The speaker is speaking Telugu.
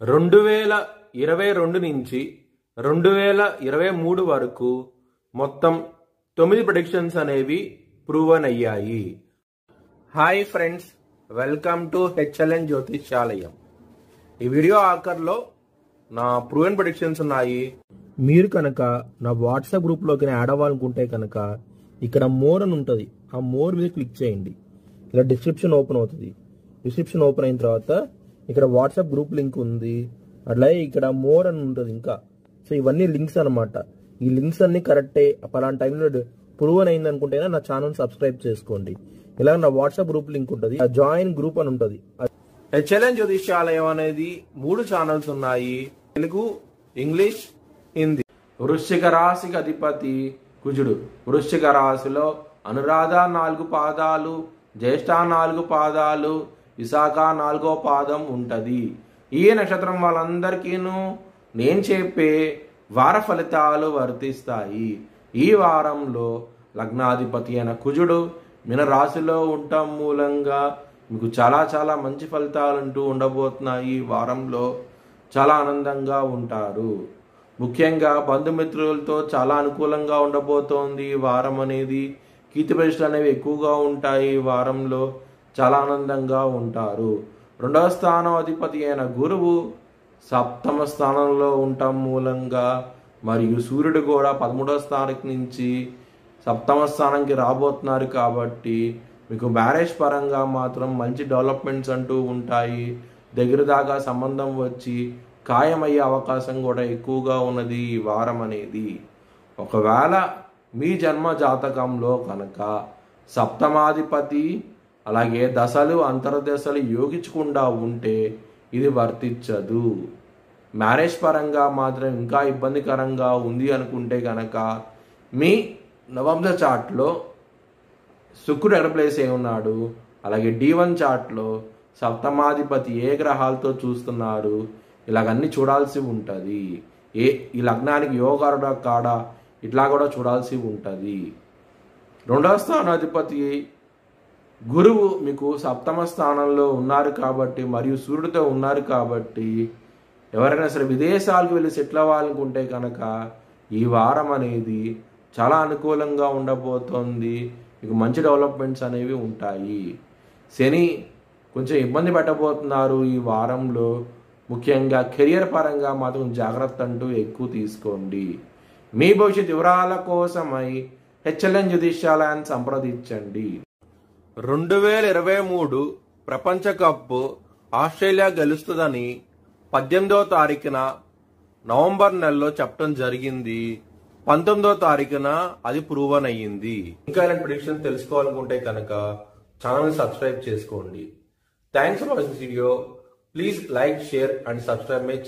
2022 నుంచి 2023 వరకు మొత్తం 9 ప్రెడిక్షన్స్ అనేవి ప్రూవన్ అయ్యాయి. Hi friends, welcome to HLN జ్యోతిష్యాలయం. ఈ వీడియో ఆఖర్లో నా ప్రూవన్ ప్రెడిక్షన్స్ ఉన్నాయి. మీరు కనుక నా వాట్సాప్ గ్రూప్లోకి యాడ్ అవ్వాలనుకుంటే కనుక ఇక్కడ మోర్ అని ఉంటుంది, ఆ మోర్ మీద క్లిక్ చేయండి. ఇలా డిస్క్రిప్షన్ ఓపెన్ అవుతుంది. డిస్క్రిప్షన్ ఓపెన్ అయిన తర్వాత ఇక్కడ వాట్సాప్ గ్రూప్ లింక్ ఉంది, అట్లాగే ఇక్కడ మోర్ అని ఉంటుంది ఇంకా. సో ఇవన్నీ లింక్స్ అనమాట. ఈ లింక్స్ అన్ని కరెక్టే. పలానా టైంలో ప్రూవన్ అయింది అనుకుంటేనే నా ఛానల్ సబ్స్క్రైబ్ చేసుకోండి. ఇలా నా వాట్సాప్ గ్రూప్ లింక్ ఉంటుంది, జాయిన్ గ్రూప్ అని ఉంటుంది. HLN జ్యోతిష్యాలయం అనేది 3 ఛానల్స్ ఉన్నాయి, తెలుగు, ఇంగ్లీష్, హిందీ. వృశ్చిక రాశికి అధిపతి కుజుడు. వృశ్చిక రాశిలో అనురాధ 4 పాదాలు, జ్యేష్ఠ 4 పాదాలు, విశాఖ 4వ పాదం ఉంటది. ఈ నక్షత్రం వాళ్ళందరికీను నేను చెప్పే వార ఫలితాలు వర్తిస్తాయి. ఈ వారంలో లగ్నాధిపతి అయిన కుజుడు మీన రాశిలో ఉండటం మూలంగా మీకు చాలా మంచి ఫలితాలంటూ ఉండబోతున్నాయి. ఈ వారంలో చాలా ఆనందంగా ఉంటారు. ముఖ్యంగా బంధుమిత్రులతో చాలా అనుకూలంగా ఉండబోతోంది. ఈ వారం అనేది కీర్తి ప్రతిష్టలు అనేవి ఎక్కువగా ఉంటాయి. ఈ వారంలో చాలా ఆనందంగా ఉంటారు. 2వ స్థానం అధిపతి అయిన గురువు 7వ స్థానంలో ఉండటం మూలంగా, మరియు సూర్యుడు కూడా 13వ స్థానం నుంచి 7వ స్థానానికి రాబోతున్నారు. కాబట్టి మీకు మ్యారేజ్ పరంగా మాత్రం మంచి డెవలప్మెంట్స్ అంటూ ఉంటాయి. దగ్గర దాకా సంబంధం వచ్చి ఖాయమయ్యే అవకాశం కూడా ఎక్కువగా ఉన్నది ఈ వారం అనేది. ఒకవేళ మీ జన్మ జాతకంలో కనుక సప్తమాధిపతి అలాగే దశలు అంతర్దశలు యోగించకుండా ఉంటే ఇది వర్తించదు. మ్యారేజ్ పరంగా మాత్రం ఇంకా ఇబ్బందికరంగా ఉంది అనుకుంటే కనుక మీ నవంశ చార్ట్లో శుక్రుడు ఎక్కడ ప్లేస్ అయి ఉన్నాడు, అలాగే D1 చార్ట్లో సప్తమాధిపతి ఏ గ్రహాలతో చూస్తున్నారు, ఇలాగన్నీ చూడాల్సి ఉంటుంది. ఈ లగ్నానికి యోగారుడా కాడా ఇట్లా కూడా చూడాల్సి ఉంటుంది. 2వ స్థానాధిపతి గురువు మీకు 7వ స్థానంలో ఉన్నారు కాబట్టి, మరియు సూర్యుడితో ఉన్నారు కాబట్టి, ఎవరైనా సరే విదేశాలకు వెళ్ళి సెటిల్ అవ్వాలనుకుంటే కనుక ఈ వారం అనేది చాలా అనుకూలంగా ఉండబోతోంది. మీకు మంచి డెవలప్మెంట్స్ అనేవి ఉంటాయి. శని కొంచెం ఇబ్బంది పెట్టబోతున్నారు ఈ వారంలో. ముఖ్యంగా కెరియర్ పరంగా మాత్రం జాగ్రత్త అంటూ ఎక్కువ తీసుకోండి. మీ భవిష్యత్ వివరాల కోసమై HLN జ్యోతిష్యాలయాన్ని సంప్రదించండి. 2023 ప్రపంచ కప్ ఆస్ట్రేలియా గెలుస్తుందని 18వ తారీఖున నవంబర్ నెలలో చెప్పడం జరిగింది. 19వ తారీఖున అది ప్రూవన్ అయ్యింది. ఇంకా ఇలాంటి ప్రిడిక్షన్స్ తెలుసుకోవాలనుకుంటే కనుక ఛానల్ సబ్స్క్రైబ్ చేసుకోండి. Thanks for watching video. Please like, share and subscribe my channel.